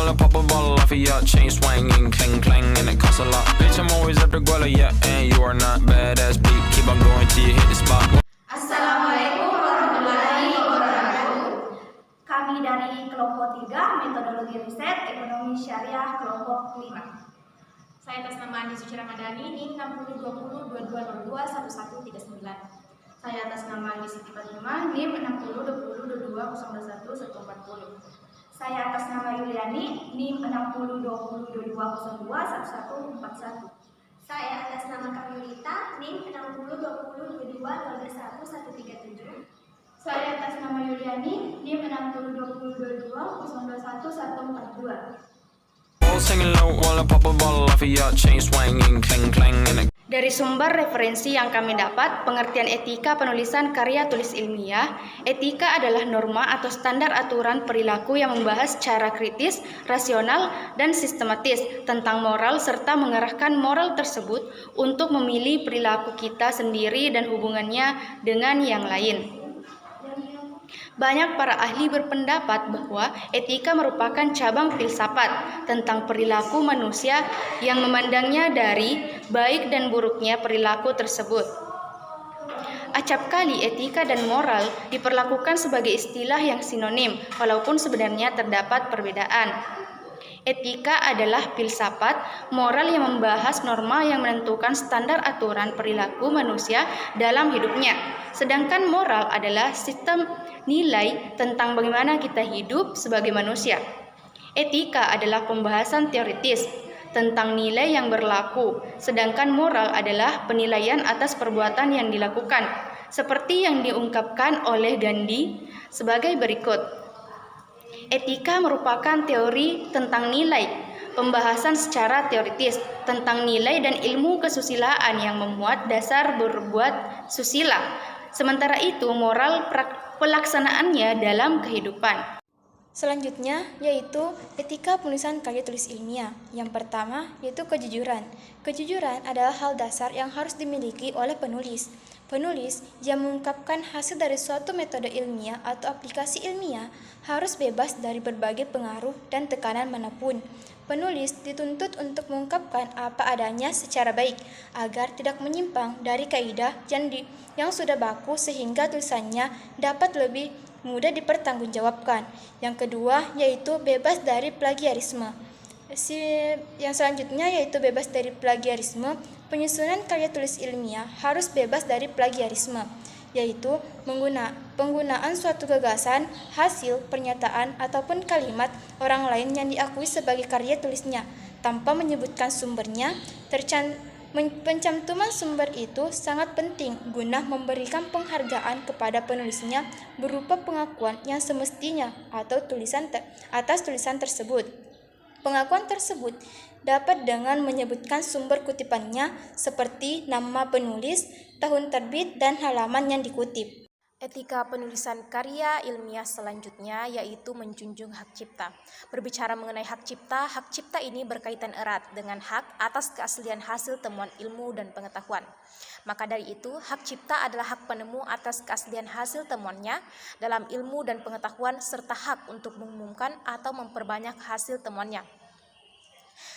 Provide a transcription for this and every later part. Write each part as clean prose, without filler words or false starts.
while I pop a bottle off of ya. Chain swinging, clang clang, and it costs a lot. Bitch, I'm always at the guala, yeah, and you are not badass beat. Keep on going till you hit the spot. Assalamualaikum warahmatullahi wabarakatuh. Kami dari kelompok 3 metodologi riset ekonomi syariah kelompok 5. Saya atas nama Andi Suci Ramadhani, NIM 602022221139. Saya atas nama Andi Siti Fatimah, NIM 602022012140. Saya atas nama Yuliani, NIM 602022021141. Saya atas nama Kamilita, NIM 602022121137. Saya atas nama Yuliani, NIM 602022021142. Singing low while I pop a bottle off of ya. Chain swinging, clang clang, and it. Dari sumber referensi yang kami dapat, pengertian etika penulisan karya tulis ilmiah, etika adalah norma atau standar aturan perilaku yang membahas secara kritis, rasional, dan sistematis tentang moral serta mengarahkan moral tersebut untuk memilih perilaku kita sendiri dan hubungannya dengan yang lain. Banyak para ahli berpendapat bahwa etika merupakan cabang filsafat tentang perilaku manusia yang memandangnya dari baik dan buruknya perilaku tersebut. Acap kali etika dan moral diperlakukan sebagai istilah yang sinonim, walaupun sebenarnya terdapat perbedaan. Etika adalah filsafat moral yang membahas norma yang menentukan standar aturan perilaku manusia dalam hidupnya. Sedangkan moral adalah sistem nilai tentang bagaimana kita hidup sebagai manusia. Etika adalah pembahasan teoritis tentang nilai yang berlaku, sedangkan moral adalah penilaian atas perbuatan yang dilakukan, seperti yang diungkapkan oleh Gandhi sebagai berikut. Etika merupakan teori tentang nilai, pembahasan secara teoritis tentang nilai dan ilmu kesusilaan yang memuat dasar berbuat susila. Sementara itu, moral pelaksanaannya dalam kehidupan. Selanjutnya yaitu etika penulisan karya tulis ilmiah. Yang pertama yaitu kejujuran. Kejujuran adalah hal dasar yang harus dimiliki oleh penulis. Penulis yang mengungkapkan hasil dari suatu metode ilmiah atau aplikasi ilmiah harus bebas dari berbagai pengaruh dan tekanan manapun. Penulis dituntut untuk mengungkapkan apa adanya secara baik agar tidak menyimpang dari kaidah yang sudah baku sehingga tulisannya dapat lebih mudah dipertanggungjawabkan. Yang kedua yaitu bebas dari plagiarisme. Yang selanjutnya yaitu bebas dari plagiarisme. Penyusunan karya tulis ilmiah harus bebas dari plagiarisme, yaitu penggunaan suatu gagasan, hasil, pernyataan, ataupun kalimat orang lain yang diakui sebagai karya tulisnya tanpa menyebutkan sumbernya. Pencantuman sumber itu sangat penting guna memberikan penghargaan kepada penulisnya berupa pengakuan yang semestinya atau atas tulisan tersebut. Pengakuan tersebut dapat dengan menyebutkan sumber kutipannya seperti nama penulis, tahun terbit, dan halaman yang dikutip. Etika penulisan karya ilmiah selanjutnya yaitu menjunjung hak cipta. Berbicara mengenai hak cipta ini berkaitan erat dengan hak atas keaslian hasil temuan ilmu dan pengetahuan. Maka dari itu, hak cipta adalah hak penemu atas keaslian hasil temuannya dalam ilmu dan pengetahuan serta hak untuk mengumumkan atau memperbanyak hasil temuannya.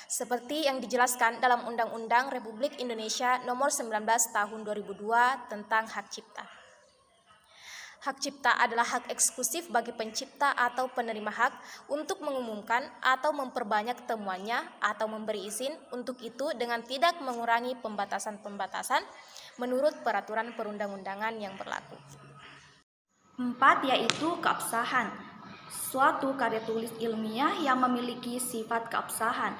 Seperti yang dijelaskan dalam Undang-Undang Republik Indonesia Nomor 19 Tahun 2002 tentang hak cipta. Hak cipta adalah hak eksklusif bagi pencipta atau penerima hak untuk mengumumkan atau memperbanyak temuannya atau memberi izin untuk itu dengan tidak mengurangi pembatasan-pembatasan menurut peraturan perundang-undangan yang berlaku. 4 yaitu keabsahan. Suatu karya tulis ilmiah yang memiliki sifat keabsahan.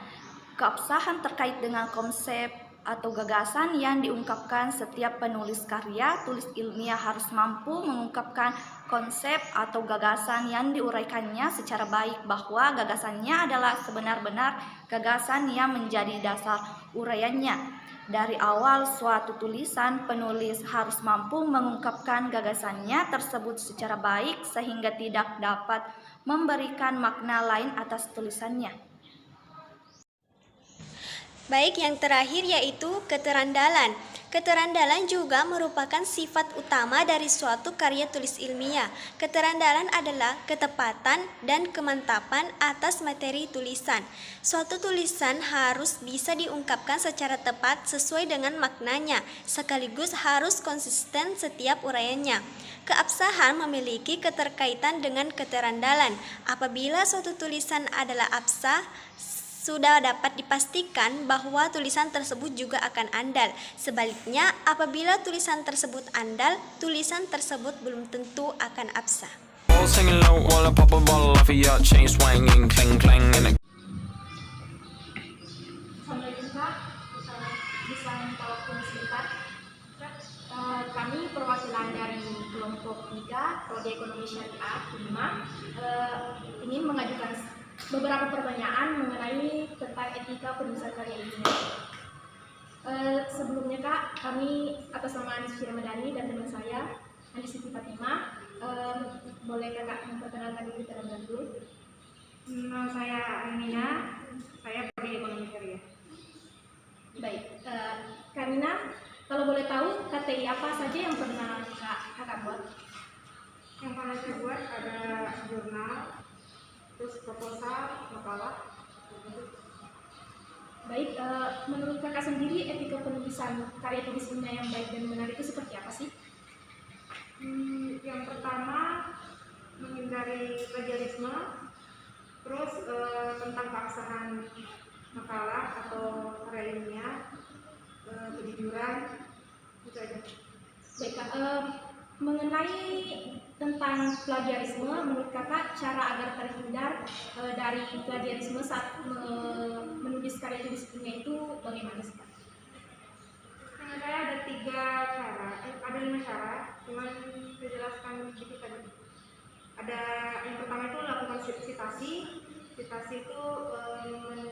Keabsahan terkait dengan konsep atau gagasan yang diungkapkan. Setiap penulis karya tulis ilmiah harus mampu mengungkapkan konsep atau gagasan yang diuraikannya secara baik, bahwa gagasannya adalah sebenar-benar gagasan yang menjadi dasar uraiannya. Dari awal suatu tulisan, penulis harus mampu mengungkapkan gagasannya tersebut secara baik sehingga tidak dapat memberikan makna lain atas tulisannya. Baik, yang terakhir yaitu keterandalan. Keterandalan juga merupakan sifat utama dari suatu karya tulis ilmiah. Keterandalan adalah ketepatan dan kemantapan atas materi tulisan. Suatu tulisan harus bisa diungkapkan secara tepat sesuai dengan maknanya, sekaligus harus konsisten setiap uraiannya. Keabsahan memiliki keterkaitan dengan keterandalan. Apabila suatu tulisan adalah absah, sudah dapat dipastikan bahwa tulisan tersebut juga akan andal. Sebaliknya, apabila tulisan tersebut andal, tulisan tersebut belum tentu akan absah. All singing low while I pop a bottle off of your chain swinging, clang clang, and it Assalamualaikum Kak, bisa minta waktu sebentar? Kami perwakilan dari kelompok 3 Prodi Ekonomi Syariah 5 ingin mengajukan beberapa pertanyaan mengenai tentang etika penulisan karya ilmiah. Sebelumnya Kak, kami atas nama Anis Ramadhani dan teman saya Andi Siti Fatimah, boleh Kakak memperkenalkan diri terlebih dahulu? Nama saya Amina, saya Prodi Ekonomi Syariah. Baik, Karina, kalau boleh tahu KTI apa saja yang pernah Kakak buat? Yang pernah saya buat ada jurnal, terus proposal, makalah. Baik, menurut Kakak sendiri etika penulisan karya tulis ilmiah yang baik dan benar itu seperti apa sih? Yang pertama menghindari plagiarisme, terus tentang keabsahan makalah atau karya ilmiah, kejujuran, itu aja. Baik, Kak, mengenai tentang plagiarisme, menurut Kakak cara agar terhindar dari plagiarisme saat menulis karya tulis ilmiah itu bagaimana sih, Kak? Menurut saya ada 3 cara, ada 5 cara, cuman saya jelaskan sedikit tadi. Ada yang pertama itu lakukan citasi. Citasi itu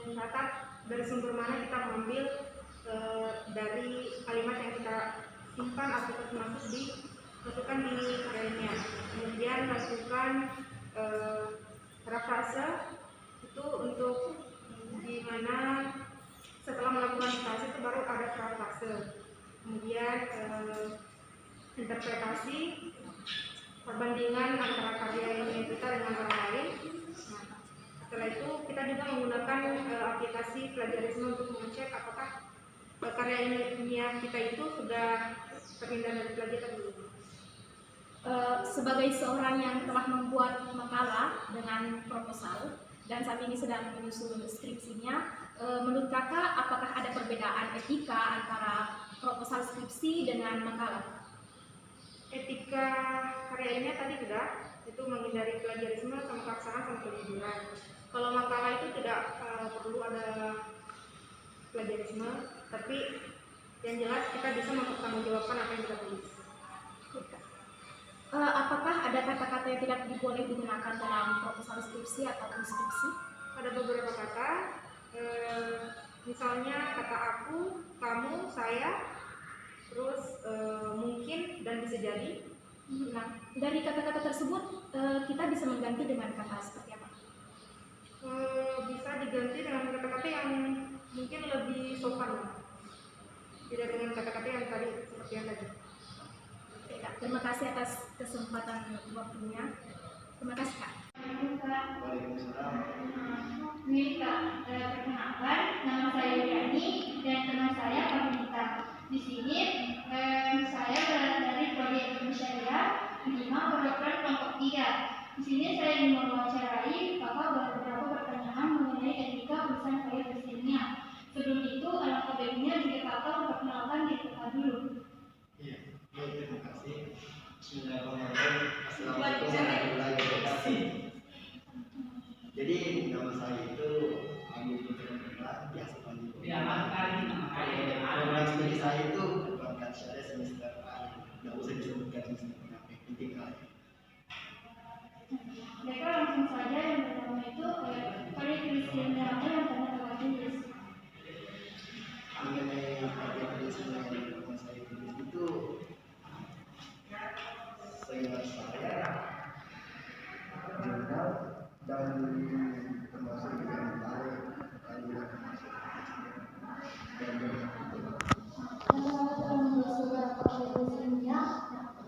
mencatat dari sumber mana kita mengambil dari kalimat yang kita simpan atau masukkan di karyanya. Kemudian lakukan parafrase itu untuk di mana setelah melakukan citasi itu baru ada parafrase. Kemudian interpretasi, perbandingan antara karya ilmiah kita dengan orang lain. Nah, setelah itu kita juga menggunakan aplikasi plagiarisme untuk mengecek apakah karya ilmiah kita itu sudah terhindar dari plagiat atau belum. Sebagai seorang yang telah membuat makalah dengan proposal dan saat ini sedang menyusun skripsinya, menurut Kakak apakah ada perbedaan etika antara proposal skripsi dengan makalah? Etika karya ilmiah tadi sudah, itu menghindari plagiarisme, sama keabsahan, sama kejujuran. Kalau makalah itu tidak perlu ada plagiarisme, tapi yang jelas kita bisa mempertanggungjawabkan apa yang kita tulis. Apakah ada kata-kata yang tidak boleh digunakan dalam proposal skripsi atau skripsi? Ada beberapa kata, misalnya kata aku, kamu, saya, terus mungkin dan bisa jadi. Nah, dari kata-kata tersebut kita bisa mengganti dengan kata seperti apa? Bisa diganti dengan kata-kata yang mungkin lebih sopan, tidak dengan kata-kata yang tadi seperti yang tadi. Oke, Kak. Terima kasih atas kesempatan waktunya. Terima kasih, Kak. Ini Kak, perkenalkan, nama saya Yani dan teman saya Kamita. Di sini saya berasal dari Prodi Ekonomi Syariah 5 perwakilan kelompok 3. Di sini saya ingin mewawancarai Bapak beberapa pertanyaan mengenai etika penulisan karya tulis ilmiah. Sebelum itu, alangkah baiknya jika Kakak memperkenalkan diri Kakak dulu. Iya, baik, terima kasih. Bismillahirrahmanirrahim. Assalamualaikum warahmatullahi wabarakatuh. Jadi nama saya itu Abu Putra, biasa panggil. Program studi saya itu perbankan syariah semester A. Nggak usah disebutkan semester berapa, penting aja. Mereka langsung saja yang pertama itu karya tulis ilmiah apa yang pernah Kakak tulis? Mengenai karya tulis ilmiah yang pernah saya tulis itu, seingat saya jurnal dan termasuk juga makalah, bukan juga termasuk dan jurnal penting. Telah menulis beberapa karya tulis ilmiah.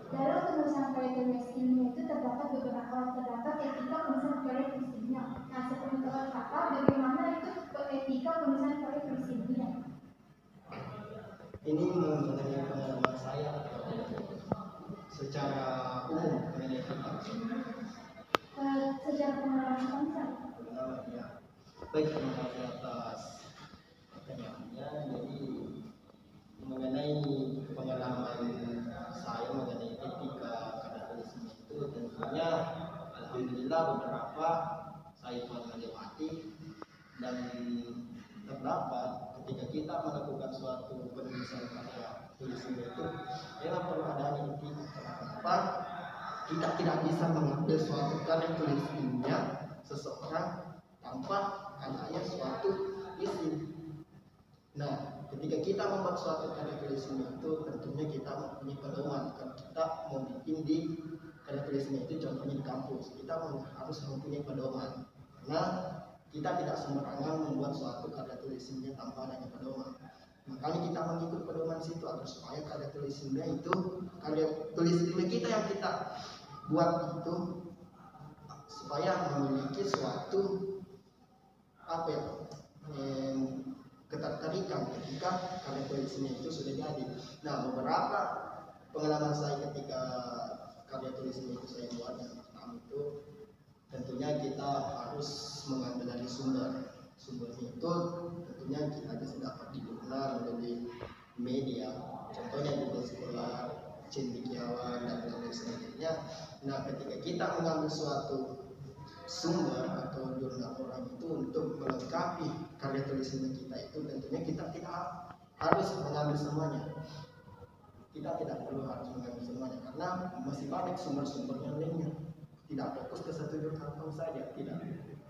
Dalam penulisan karya tulis ilmiah itu terdapat etika penulisan karya tulis ilmiah. Nah, sepengetahuan kakak, bagaimana itu etika penulisan karya tulis ilmiah? Ini mengenai pengalaman saya secara umum mengenai etika. Sejarah pengalaman bangsa. Ya. Baik, terima kasih atas pertanyaannya. Jadi mengenai pengalaman saya mengenai etika karya tulis itu, tentunya alhamdulillah beberapa saya pernah lewati, dan terdapat ketika kita melakukan suatu penulisan karya tulis itu memang perlu adanya etika. Kenapa? Kita tidak bisa mengambil suatu karya tulis ilmiah seseorang tanpa adanya suatu izin. Nah, ketika kita membuat suatu karya tulis itu, tentunya kita mempunyai pedoman. Kalau kita mau bikin di karya tulis itu, contohnya di kampus, kita harus mempunyai pedoman. Karena kita tidak sembarangan membuat suatu karya tulis tanpa adanya pedoman. Makanya kita mengikut pedoman situ agar supaya karya tulis itu, karya tulis kita yang kita buat itu supaya memiliki suatu ketertarikan ketika karya tulisnya itu sudah jadi. Nah, beberapa pengalaman saya ketika karya tulisnya itu saya buat yang pertama itu, tentunya kita harus mengambil dari sumbernya itu, tentunya kita bisa dapat di jurnal atau di media, contohnya Google Scholar, cendekiawan, dan lain sebagainya. Nah, ketika kita mengambil suatu sumber atau jurnal orang itu untuk melengkapi karya tulisan kita itu, tentunya kita tidak harus mengambil semuanya. Kita tidak perlu harus mengambil semuanya karena masih banyak sumber-sumber yang lainnya. Tidak fokus ke satu jurnal saja, tidak.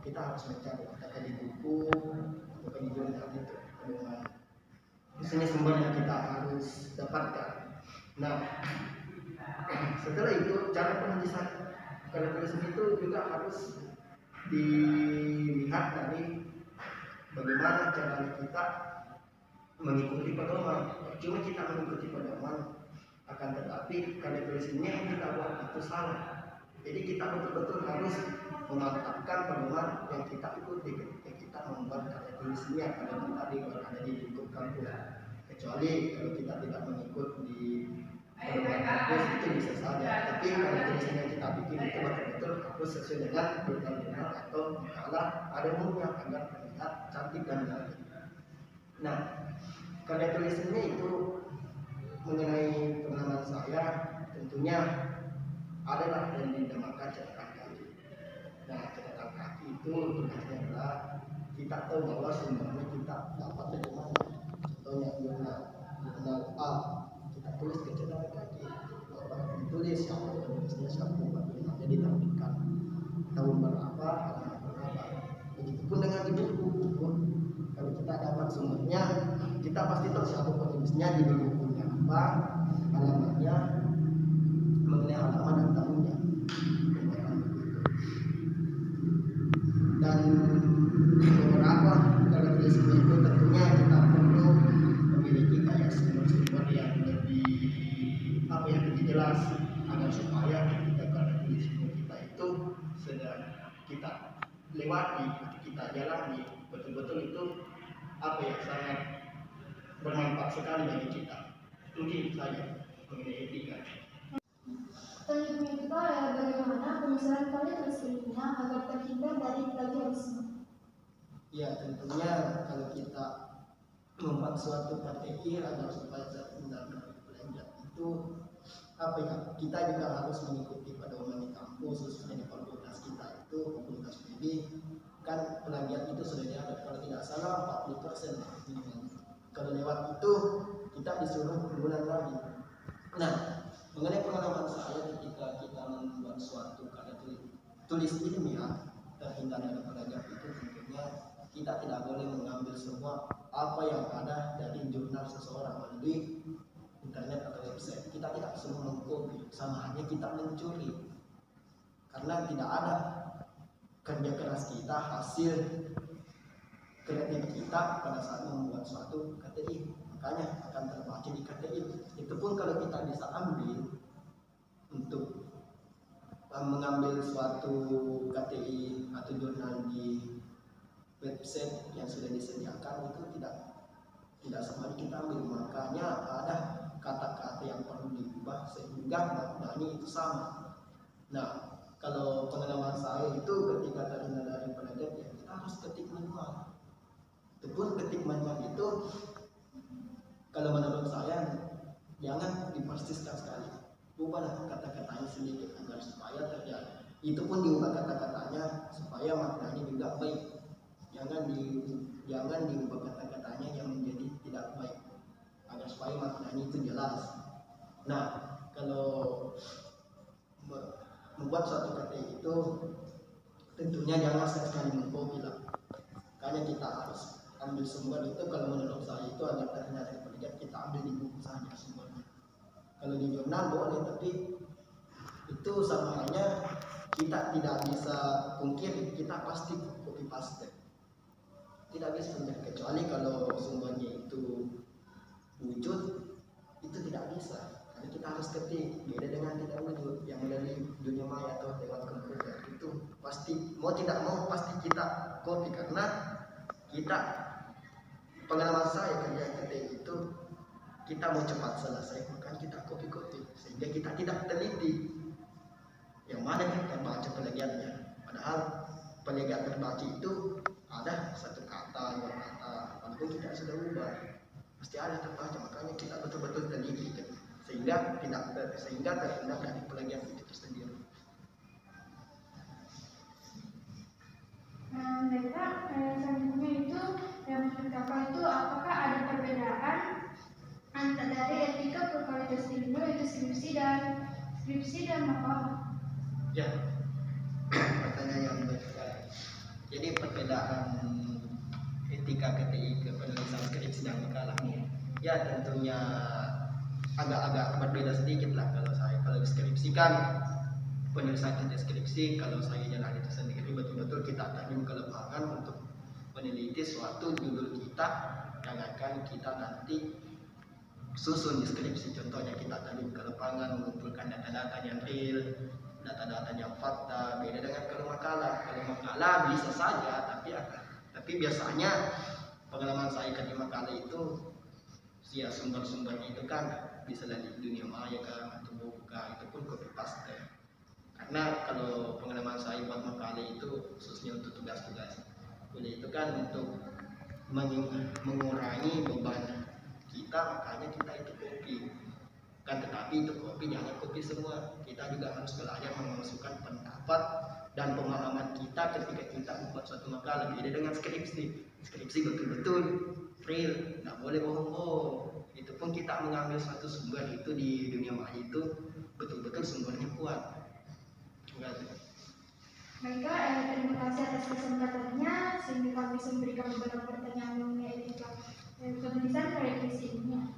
Kita harus mencari apakah di buku atau di jurnal itu. Di sini sumber yang kita harus dapatkan. Nah, setelah itu cara penulisan karya tulisan itu juga harus dilihat dari bagaimana cara kita mengikuti pedoman. Cuma kita mengikuti pedoman, akan tetapi karya tulisannya yang kita buat itu salah. Jadi kita betul-betul harus memantapkan pedoman yang kita ikuti ketika kita membuat karya tulisannya, karena tadi berada di lingkup kampus. Kecuali kalau kita tidak mengikut di pedoman kampus itu bisa saja. Tapi karya tulisan yang kita bikin itu betul-betul harus sesuai dengan jurnal-jurnal atau makalah pada umumnya agar terlihat cantik dan menarik. Nah, karya tulisannya itu mengenai pengalaman saya tentunya adalah yang dinamakan catatan kaki. Nah, catatan kaki itu tugasnya adalah kita tahu bahwa sumbernya kita dapat dari mana. Contohnya jurnal A, kita tulis ke catatan kaki. Bahwa ditulis siapa penulisnya, siapa pembuatnya, jadi diterbitkan tahun berapa, halaman berapa. Begitupun dengan di buku. Kalau kita dapat sumbernya, kita pasti tahu siapa penulisnya, di bukunya apa, halamannya, mengenai halaman dan tahunnya. Dan beberapa karya tulisan itu tentunya kita perlu memiliki kayak sumber-sumber yang lebih jelas agar supaya ketika karya tulisan kita itu sedang kita lewati, kita jalani, betul-betul itu sangat bermanfaat sekali bagi kita. Mungkin saja mengenai etika. Selanjutnya kita bagaimana penyusunan karya tulis ilmiah agar terhindar dari plagiarisme. Ya, tentunya kalau kita membuat suatu strategi agar supaya terhindar dari plagiat itu kita juga harus mengikuti pedoman di kampus, khususnya di fakultas kita itu, fakultas PB, kan plagiat itu sudah dianggap kalau tidak salah 40% minimal. Kalau lewat itu kita disuruh bulan lagi. Nah, mengenai pengalaman saya ketika kita membuat suatu karya tulis ilmiah terhindar dari plagiat itu, tentunya kita tidak boleh mengambil semua apa yang ada dari jurnal seseorang melalui internet atau website. Kita tidak semua mengcopy, sama hanya kita mencuri, karena tidak ada kerja keras kita hasil kreatif kita pada saat membuat suatu KTI, makanya akan terbaca di KTI. Itu pun kalau kita bisa ambil untuk mengambil suatu KTI atau jurnal di website yang sudah disediakan, itu tidak semua kita ambil, makanya ada kata-kata yang perlu diubah sehingga maknanya itu sama. Nah, kalau pengalaman saya itu ketika terhindar dari pelajar, ya kita harus ketik manual. Itu pun ketik manual itu kalau menurut saya jangan dipersiskan sekali, ubahlah kata-katanya sedikit agar supaya terjadi. Itu pun diubah kata-katanya supaya maknanya juga baik. Jangan diubah kata-katanya yang menjadi tidak baik, agar supaya maknanya itu jelas. Nah, kalau membuat suatu KTI itu tentunya jangan sekali mengcopy lah. Makanya kita harus ambil sumber itu, kalau menurut saya itu agar terhindar dari plagiat, kita ambil di buku saja sumbernya. Kalau di jurnal boleh, tapi itu sama halnya kita tidak bisa pungkiri, kita pasti copy paste. Tidak bisa pungkiri, kecuali kalau sumbernya itu wujud, itu tidak bisa. Karena kita harus ketik, beda dengan tidak wujud yang dari dunia maya atau lewat komputer. Itu pasti mau tidak mau pasti kita copy, karena kita, pengalaman saya kerja KTI itu kita mau cepat selesai, maka kita copy sehingga kita tidak teliti yang mana yang terbaca plagiatnya. Padahal plagiat terbaca itu ada satu kata, dua kata, walaupun kita sudah ubah pasti ada terbaca, makanya kita betul-betul teliti sehingga terhindar dari plagiat itu sendiri. Mereka selanjutnya itu yang pertama itu apakah ada perbedaan antara dari etika berkualitas ilmiah itu skripsi dan makalah? Ya, pertanyaan yang baik sekali. Jadi perbedaan etika KTI ke penulisan skripsi dan makalah, ya tentunya agak berbeda sedikit lah. Kalau skripsi kan penulisan skripsi, kalau saya jalan itu sendiri betul-betul kita tadi ke lapangan untuk meneliti suatu judul kita yang akan kita nanti susun di skripsi. Contohnya kita tadi ke lapangan mengumpulkan data-data yang real, data-data yang fakta. Beda dengan kalau makalah. Kalau makalah bisa saja, tapi biasanya pengalaman saya di makalah itu ya sumber-sumbernya itu kan bisa dari dunia maya kan atau buku, itu pun copy paste. Karena kalau pengalaman saya buat makalah itu khususnya untuk tugas-tugas kuliah itu kan untuk mengurangi beban kita, makanya kita itu copy kan. Tetapi itu copy jangan copy semua, kita juga harus belajar memasukkan pendapat dan pemahaman kita ketika kita membuat suatu makalah. Beda dengan skripsi betul-betul real, nggak boleh bohong-bohong. Itu pun kita mengambil suatu sumber itu di dunia maya itu betul-betul sumbernya kuat. Mereka terima kasih atas kesempatannya sehingga kami bisa memberikan beberapa pertanyaan mengenai etika penulisan karya tulis ilmiah.